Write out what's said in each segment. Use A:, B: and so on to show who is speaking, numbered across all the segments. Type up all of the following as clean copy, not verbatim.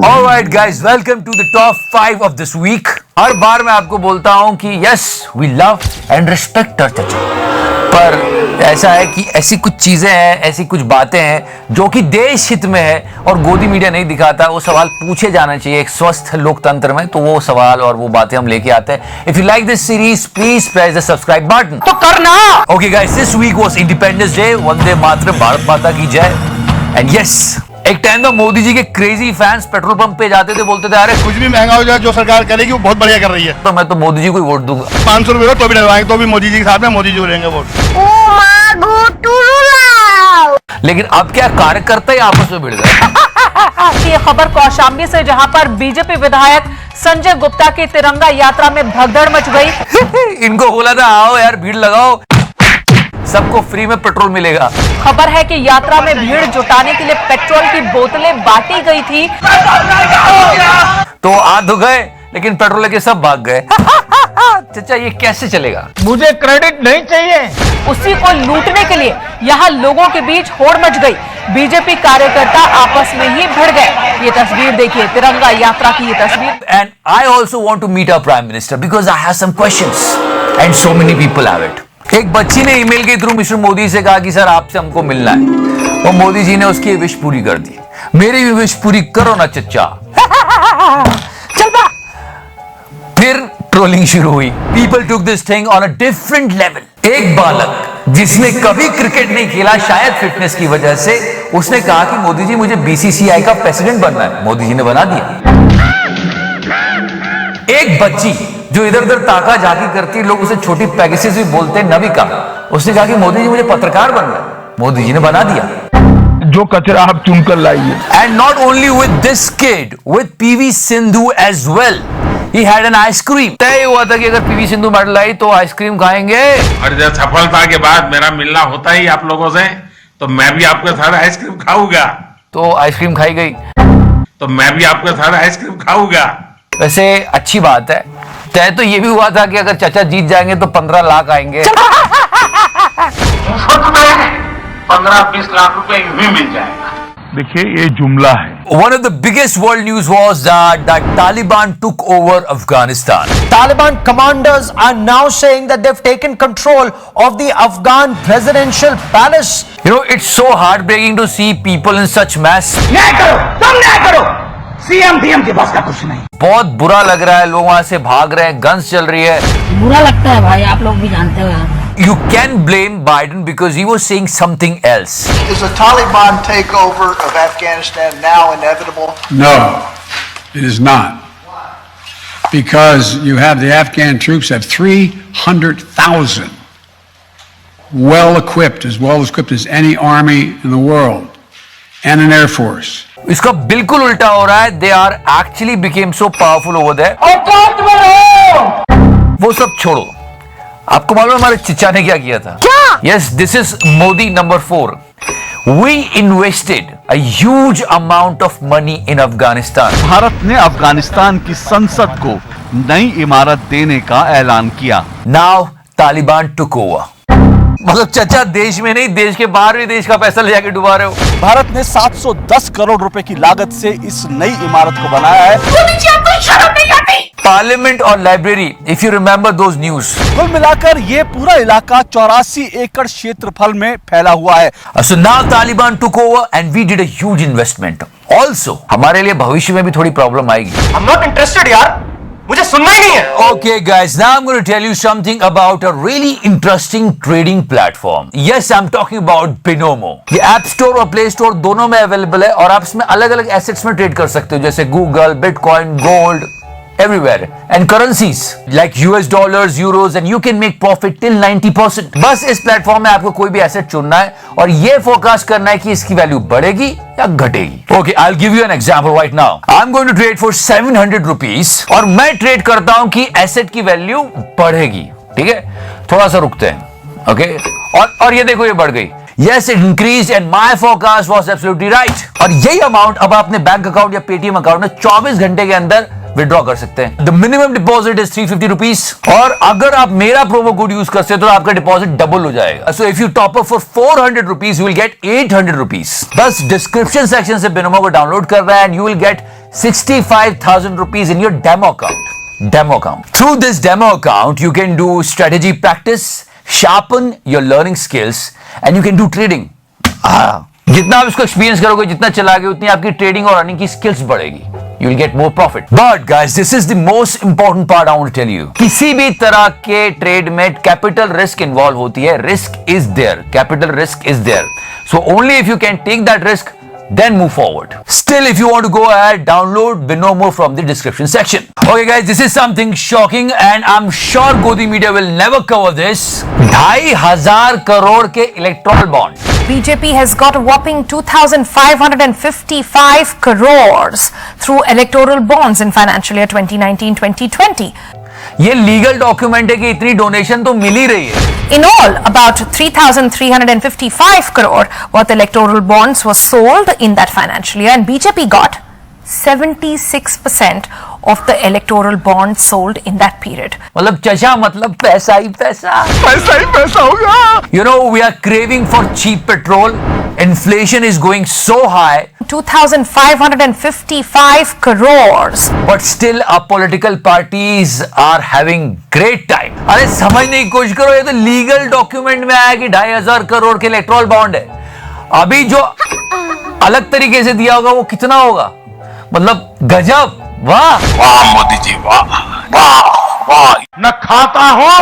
A: Alright guys, welcome to the top 5 of this week. हर बार मैं आपको बोलता हूं कि yes, we love and respect our चचा, पर ऐसा है कि ऐसी कुछ चीजें हैं, ऐसी कुछ बातें हैं जो कि देश हित में है और गोदी मीडिया नहीं दिखाता। वो सवाल पूछे जाना चाहिए एक स्वस्थ लोकतंत्र में, तो वो सवाल और वो बातें हम लेके आते हैं। If you like this series, please press the subscribe button. तो करना। Okay guys, this week was Independence Day. Vande Mataram, Bharat माता की जय। And yes, एक टाइम था मोदी जी के क्रेजी फैंस पेट्रोल पंप पे जाते थे, बोलते थे अरे
B: कुछ भी महंगा हो जाए जो सरकार करेगी वो बहुत बढ़िया कर रही है,
A: तो मैं तो मोदी जी को ही वोट दूंगा।
B: 500 रुपए तो भी डलवाएंगे तो भी मोदी जी के साथ में मोदी जी को लेंगे वोट।
A: लेकिन अब क्या कार्यकर्ता ही आपस में भिड़ गए।
C: ये खबर कौशाम्बी से, जहां पर बीजेपी विधायक संजय गुप्ता की तिरंगा यात्रा में भगदड़ मच गई।
A: इनको बोला था आओ यार भीड़ लगाओ, सबको फ्री में पेट्रोल मिलेगा।
C: खबर है कि यात्रा में भीड़ जुटाने के लिए पेट्रोल की बोतलें बांटी गई थी,
A: तो हाथ धो गए लेकिन पेट्रोल लेके सब भाग गए। चाचा ये कैसे चलेगा?
D: मुझे क्रेडिट नहीं चाहिए।
C: उसी को लूटने के लिए यहाँ लोगों के बीच होड़ मच गई। बीजेपी कार्यकर्ता आपस में ही भिड़ गए। ये तस्वीर देखिए, तिरंगा यात्रा की ये तस्वीर।
A: And I also want to meet our prime minister because I have some questions and so many people have it. एक बच्ची ने ईमेल के थ्रू मिस्टर मोदी से कहा कि सर आपसे हमको मिलना है, और मोदी जी ने उसकी विश पूरी कर दी। मेरी भी विश पूरी करो ना चचा। चल बा। फिर ट्रोलिंग शुरू हुई। People took this thing on a different level. एक बालक जिसने कभी क्रिकेट नहीं खेला, शायद फिटनेस की वजह से, उसने कहा कि मोदी जी मुझे बीसीसीआई का प्रेसिडेंट बनना है। मोदी जी ने बना दिया। एक बच्ची जो इधर उधर ताका झाकी करती, लोग उसे छोटी पेगासस भी बोलते हैं, नविका, उसने कहा कि मोदी जी मुझे पत्रकार बनना है। मोदी जी ने बना दिया।
D: जो कचरा आप चुनकर लाइए।
A: And not only with this kid, with PV Sindhu as well, he had an ice cream. तय हुआ था कि अगर पीवी सिंधु मेडल लाई तो आइसक्रीम खाएंगे।
E: और जब सफलता के बाद मेरा मिलना होता ही आप लोगों से, तो मैं भी आपके साथ आइसक्रीम खाऊंगा।
A: तो आइसक्रीम खाई गई।
E: तो मैं भी आपके साथ आइसक्रीम खाऊंगा।
A: वैसे अच्छी बात है। तय तो ये भी हुआ था कि अगर चाचा जीत जाएंगे तो 15 लाख आएंगे।
E: 15-20 लाख रुपए यूं ही मिल जाएगा।
D: देखिए ये जुमला है।
A: One of the biggest world news was that Taliban took over Afghanistan.
F: Taliban commanders are now saying that they've taken control of the Afghan presidential palace.
A: You know, it's so heartbreaking to see people in such mass.
G: न्याय करो, तुम न्याय करो। CM DM के पास का कुछ नहीं।
A: बहुत बुरा लग रहा है, लोग वहां से भाग रहे हैं, गन्स चल रही है।
H: बुरा लगता है भाई, आप लोग भी जानते हो यार।
A: You can blame Biden because he was saying something else.
I: Is a Taliban takeover of Afghanistan now inevitable?
J: No, it is not. Because you have the Afghan troops have 300,000 well equipped as any army in the world, and an air force.
A: इसका बिल्कुल उल्टा हो रहा है। They are actually became so powerful over there. वो सब छोड़ो, आपको मालूम है हमारे चिचा ने क्या किया था? क्या? Yes, this is Modi number 4. We invested a huge amount of money in Afghanistan.
K: Bharat ने अफगानिस्तान की संसद को नई इमारत देने का ऐलान किया।
A: Now Taliban took over. मतलब चाचा देश में नहीं, देश के बाहर भी देश का पैसा ले जाके डुबा रहे हो।
K: भारत ने 710 करोड़ रुपए की लागत से इस नई इमारत को बनाया है।
A: पार्लियामेंट और library, if you remember those news.
K: कुल मिलाकर ये पूरा इलाका 84 एकड़ क्षेत्रफल में फैला हुआ है।
A: So now Taliban took over and we did a huge investment. Also, हमारे लिए भविष्य में भी थोड़ी प्रॉब्लम आएगी।
G: I'm not interested यार, मुझे सुनना ही नहीं है।
A: Okay guys, now I'm going to tell you something about a really interesting trading platform. Yes, I'm talking about Binomo. ये App Store और Play Store दोनों में अवेलेबल है और आप इसमें अलग-अलग एसेट्स में ट्रेड कर सकते हो, जैसे Google, Bitcoin, Gold, everywhere, and currencies like US dollars, euros, and you can make profit till 90%. बस इस प्लेटफॉर्म में आपको कोई भी एसेट चुनना है और ये फोरकास्ट करना है कि इसकी वैल्यू बढ़ेगी या घटेगी। Okay, I'll give you an example right now. I'm going to trade for 700 rupees और मैं ट्रेड करता हूं कि एसेट की वैल्यू बढ़ेगी। ठीक है, थोड़ा सा रुकते हैं। Okay, और ये देखो ये बढ़ गई। Yes, it increased and my forecast was absolutely right. और यही अमाउंट अब आप अपने बैंक अकाउंट या पेटीएम अकाउंट में 24 घंटे के अंदर विड्रॉ कर सकते हैं। The minimum deposit is 350 rupees और अगर आप मेरा प्रोमो कोड यूज करते हैं तो आपका डिपॉजिट डबल हो जाएगा। So if you top up for 400 rupees you will get 800 rupees. बस डिस्क्रिप्शन सेक्शन से बिनोमो को डाउनलोड कर रहा है and you will get 65,000 rupees in your demo account. Through this demo account, you can do strategy practice, sharpen your learning skills, and you can do trading. जितना आप इसको experience करोगे, जितना चलाओगे, उतनी आपकी ट्रेडिंग और अर्निंग की स्किल्स बढ़ेगी. You will get more profit. But guys, this is the most important part I want to tell you. किसी भी तरह के ट्रेड में कैपिटल रिस्क इन्वॉल्व होती है. Risk is there, capital risk is there. So only if you can take that risk, then move forward. Still, if you want to go ahead, download Binomo from the description section. Okay guys, this is something shocking and I'm sure Godi Media will never cover this. 2,500 crore के electoral bond.
C: BJP has got a whopping 2,555 crores through electoral bonds in financial year 2019-2020.
A: ये legal document है कि इतनी donation तो मिल ही रही है.
C: In all, about 3,355 crore worth electoral bonds were sold in that financial year, and BJP got 76% of the electoral bonds sold in that period.
A: मतलब चचा मतलब पैसा ही पैसा.
D: पैसा ही पैसा होगा.
A: You know, we are craving for cheap petrol. Inflation is going so high.
C: 2,555 crores.
A: But still our political parties are having great time. अरे समझने की कोशिश करो, ये तो लीगल डॉक्यूमेंट में आया कि 2,500 करोड़ के इलेक्टोरल बॉन्ड है. अभी जो अलग तरीके से दिया होगा वो कितना होगा? मतलब गजब. वाह
B: वाह मोदी जी, वाह वाह वाह.
D: न खाता हो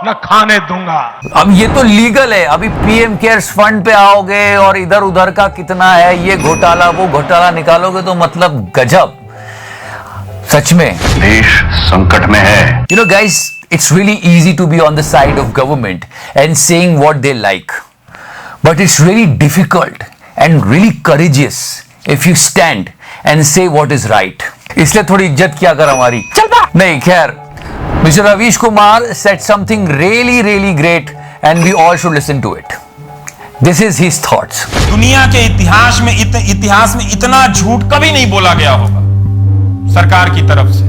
D: न खाने दूंगा.
A: अब ये तो लीगल है. अभी पीएम केयर्स फंड पे आओगे और इधर उधर का कितना है, ये घोटाला वो घोटाला निकालोगे तो मतलब गजब. सच में
B: देश संकट में है.
A: You know guys, it's really easy to be on the side of government and saying what they like. But it's really difficult and really courageous if you stand and say what is right. इसलिए थोड़ी इज्जत किया कर हमारी. नहीं खैर, Mr. Ravish Kumar said something really really great and we all should listen to it. This is his thoughts.
L: दुनिया के इतिहास में इतना झूठ कभी नहीं बोला गया होगा सरकार की तरफ से,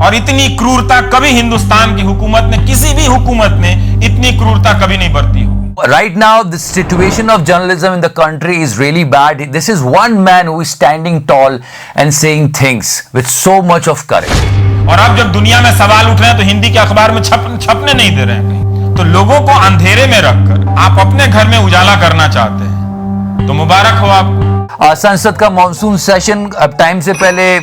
L: और इतनी क्रूरता कभी हिंदुस्तान की हुकूमत ने, किसी भी हुकूमत ने इतनी क्रूरता कभी नहीं बरती होगी.
A: Right now, the situation of journalism in the country is really bad. This is one man who is standing tall and saying things with so much of courage.
L: और अब जब दुनिया में सवाल उठ रहे हैं तो हिंदी के अखबार में छपने नहीं दे रहे हैं कहीं, तो लोगों को अंधेरे में रखकर आप अपने घर में उजाला करना चाहते हैं, तो मुबारक हो आपको.
A: संसद का मॉनसून सेशन अब टाइम से पहले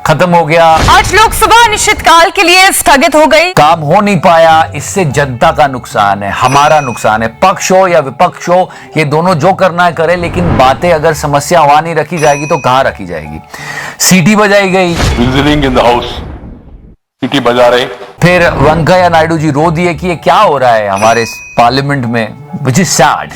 A: खत्म हो गया.
C: आज लोकसभा अनिश्चितकाल के लिए स्थगित हो गई.
A: काम हो नहीं पाया. इससे जनता का नुकसान है, हमारा नुकसान है. पक्ष हो या विपक्ष हो, ये दोनों जो करना है करे, लेकिन बातें अगर समस्या वहां नहीं रखी जाएगी तो कहां रखी जाएगी. सीटी बजाई गई.
B: विजिटिंग इन द हाउस, सीटी बजा रहे.
A: फिर वेंकैया नायडू जी रो दिए कि ये क्या हो रहा है हमारे पार्लियामेंट में, which is sad.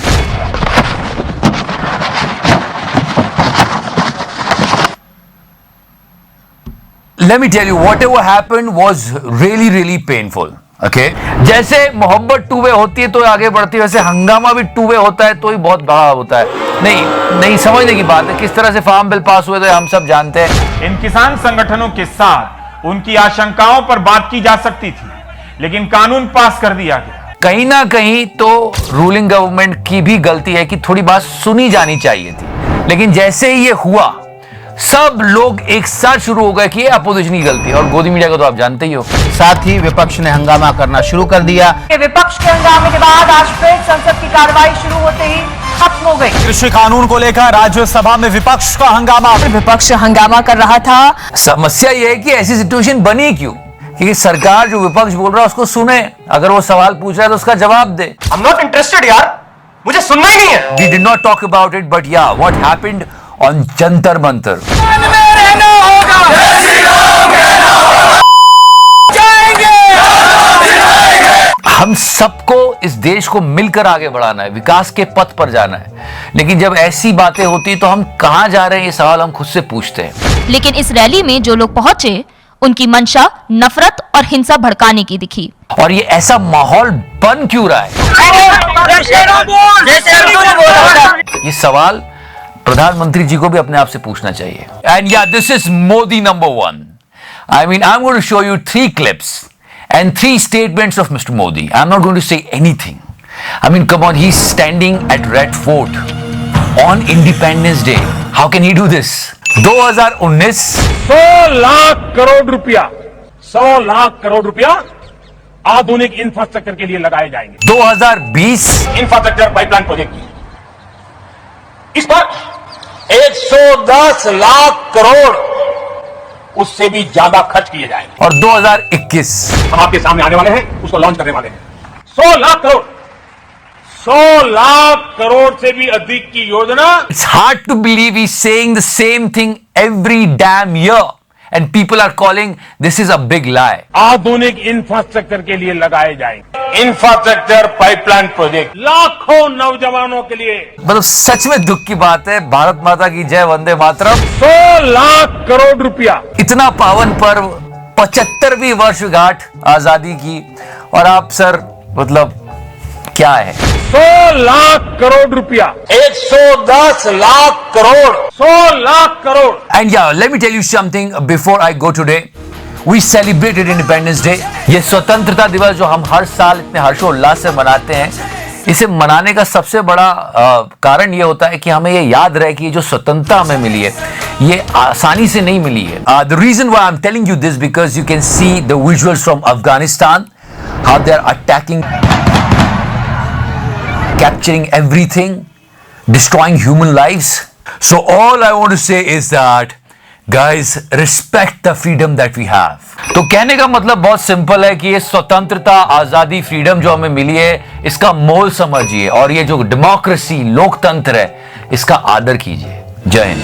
A: Let me tell you, whatever happened was really really painful. Okay? जैसे मोहब्बत टू वे होती है तो आगे बढ़ती है, वैसे हंगामा भी टू वे होता है तो ही बहुत बड़ा होता है. नहीं समझने की बात है. किस तरह से फार्म बिल पास हुए थे हम सब जानते हैं.
L: इन किसान संगठनों के साथ उनकी आशंकाओं पर बात की जा सकती थी, लेकिन कानून पास कर दिया गया.
A: कहीं ना कहीं तो रूलिंग गवर्नमेंट की भी गलती है कि थोड़ी बात सुनी जानी चाहिए थी. लेकिन जैसे ही ये हुआ, सब लोग एक साथ शुरू हो गए कि ये अपोजिशन की गलती है. और गोदी मीडिया को तो आप जानते ही हो.
F: साथ ही विपक्ष ने हंगामा करना शुरू कर दिया.
C: विपक्ष के हंगामे के बाद आज फिर संसद की कार्रवाई शुरू होते ही खत्म हो गई.
F: कृषि कानून को लेकर राज्यसभा में विपक्ष का हंगामा.
C: विपक्ष हंगामा कर रहा था.
A: समस्या यह है कि ऐसी सिचुएशन बनी क्यों कि सरकार जो विपक्ष बोल रहा है उसको सुने. अगर वो सवाल पूछ रहा है तो उसका जवाब दे.
G: आई एम नॉट इंटरेस्टेड यार, मुझे सुनना ही नहीं है.
A: We did not talk about it, but yeah, what happened on Jantar Mantar. हम सबको इस देश को मिलकर आगे बढ़ाना है, विकास के पथ पर जाना है. लेकिन जब ऐसी बातें होती तो हम कहां जा रहे हैं, ये सवाल हम खुद से पूछते हैं.
H: लेकिन इस रैली में जो लोग पहुंचे, उनकी मंशा नफरत और हिंसा भड़काने की दिखी.
A: और ये ऐसा माहौल बन क्यों रहा है, ये सवाल प्रधानमंत्री जी को भी अपने आप से पूछना चाहिए. एंड या, this is Modi number 1. I mean, I'm going to show you 3 clips and 3 statements of Mr. Modi. I'm not going to say anything. I mean, come on, he's standing at Red Fort on Independence Day. How can he do this? 2019
D: 100 lakh crore रुपया 100 लाख करोड़ रुपया आधुनिक infrastructure के लिए लगाए जाएंगे।
A: 2020
L: infrastructure pipeline project की इस पर 110 लाख करोड़ उससे भी ज्यादा खर्च किए जाएंगे।
A: और 2021
L: हम आपके सामने आने वाले हैं, उसको लॉन्च करने वाले हैं। 100 लाख करोड़ 100 लाख करोड़ से भी अधिक की योजना।
A: It's hard to believe he's saying the same thing every damn year. And people are calling this is a big lie.
D: आधुनिक इंफ्रास्ट्रक्चर के लिए लगाए जाएंगे।
L: इंफ्रास्ट्रक्चर पाइपलाइन प्रोजेक्ट
D: लाखों नौजवानों के लिए
A: मतलब सच में दुख की बात है। भारत माता की जय, वंदे मातरम।
D: 100 लाख करोड़ रुपया
A: इतना पावन पर्व, 75वीं वर्षगांठ आजादी की, और आप सर मतलब क्या है?
D: 100 लाख करोड़ रुपया
L: 110 lakh crore
D: 100 lakh crore.
A: And yeah, let me tell you something before I go today. We celebrated Independence Day. ये स्वतंत्रता दिवस जो हम हर साल इतने हर्षोल्लास से मनाते हैं, इसे मनाने का सबसे बड़ा कारण ये होता है कि हमें ये याद रहे कि ये जो स्वतंत्रता हमें मिली है ये आसानी से नहीं मिली है। The reason why I'm telling you this because you can see the visuals from Afghanistan, how they are attacking, capturing everything, destroying human lives. So all I want to say is that guys, respect the freedom that we have. तो कहने का मतलब बहुत simple है कि ये स्वतंत्रता, आजादी, फ्रीडम जो हमें मिली है इसका मोल समझिए, और ये जो डेमोक्रेसी, लोकतंत्र है इसका आदर कीजिए। जय Hind.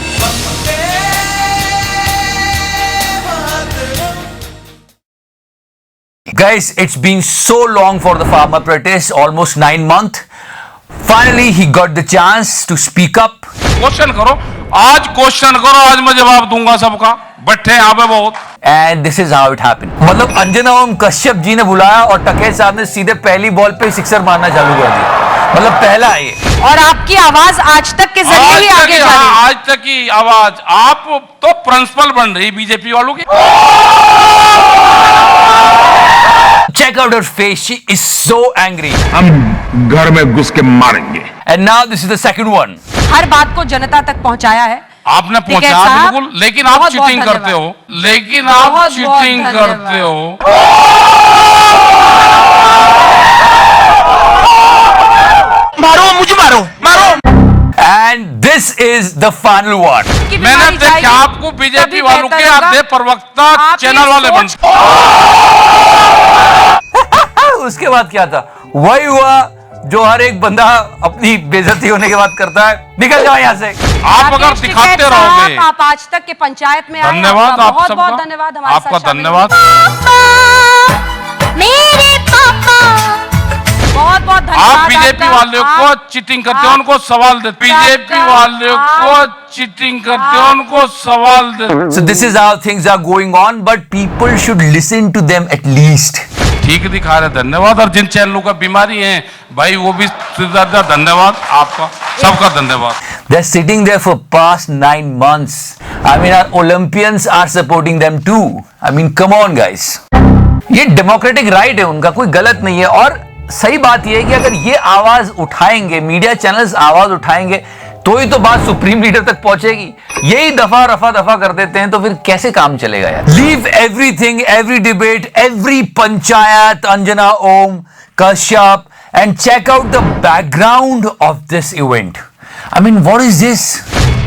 A: Guys, it's been so long for the farmer protest, almost 9 months. Finally, he got the chance to speak up.
E: Question करो, आज क्वेश्चन करो, आज मैं जवाब दूंगा सबका। बैठे यहाँ पे बहुत।
A: And this is how it happened. मतलब अंजना ओम कश्यप जी ने बुलाया और टकेल साहब ने सीधे पहली बॉल पे सिक्सर मारना चालू कर दिया। मतलब पहला है ये।
C: और आपकी आवाज आज तक के जरिए ही आगे जा रही है।
E: आज तक की आवाज आप तो प्रिंसिपल बन रही बीजेपी वालों की।
A: Check out her face. She is so angry.
B: हम घर में घुस के मारेंगे।
A: And now this is the second one.
C: हर बात को जनता तक पहुंचाया है।
E: आपने पहुंचाया बिल्कुल, लेकिन आप चीटिंग करते हो। लेकिन आप चीटिंग करते हो।
L: मारो मुझे, मारो मारो।
A: And this is the final one.
E: मैंने देखा आपको बीजेपी वालों के आधे प्रवक्ता चैनल वाले बन।
A: उसके बाद क्या था? वही हुआ जो हर एक बंदा अपनी बेइज्जती होने के बाद करता है। निकल जाओ यहाँ से।
E: आप अगर दिखाते रहोगे।
C: आप आज तक के पंचायत में आए।
E: धन्यवाद आप सबका।
C: बहुत धन्यवाद हमारे
E: आपका
C: साथ
E: धन्यवाद।
H: मेरे पापा
C: बहुत बहुत धन्यवाद।
E: आप बीजेपी वाले को चीटिंग करते हो, उनको सवाल दे। बीजेपी वाले को चीटिंग करते हो, उनको सवाल दे।
A: So this is how things are going on, but people should listen to them at least.
E: ठीक दिखा रहे, धन्यवाद। और जिन चैनलों का बीमारी है भाई वो भी धन्यवाद आपका, सबका धन्यवाद।
A: They're sitting there for past 9 months. I mean, our Olympians are supporting them too. I mean, come on guys. ये डेमोक्रेटिक राइट है उनका, कोई गलत नहीं है। और सही बात यह है कि अगर ये आवाज उठाएंगे, मीडिया चैनल्स आवाज उठाएंगे, तो ही तो बात सुप्रीम लीडर तक पहुंचेगी। यही रफा दफा कर देते हैं तो फिर कैसे काम चलेगा यार? Leave everything, every debate, every panchayat, Anjana Om Kashyap, and check out the background of this event. I mean, what is this?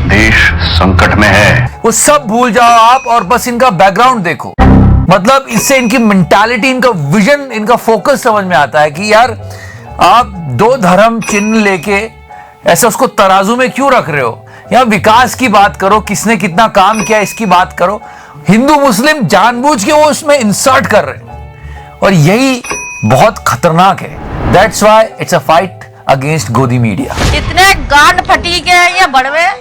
B: देश संकट में है।
A: वो सब भूल जाओ आप और बस इनका बैकग्राउंड देखो। मतलब इससे इनकी मेंटालिटी, इनका विजन, इनका फोकस समझ में आता है कि यार आप दो धर्म चिन्ह लेके ऐसा उसको तराजू में क्यों रख रहे हो? यहाँ विकास की बात करो, किसने कितना काम किया इसकी बात करो। हिंदू मुस्लिम जानबूझ के वो उसमें इंसर्ट कर रहे हैं और यही बहुत खतरनाक है। That's why it's a fight against गोदी मीडिया।
H: इतने गांड फटी के ये बड़वे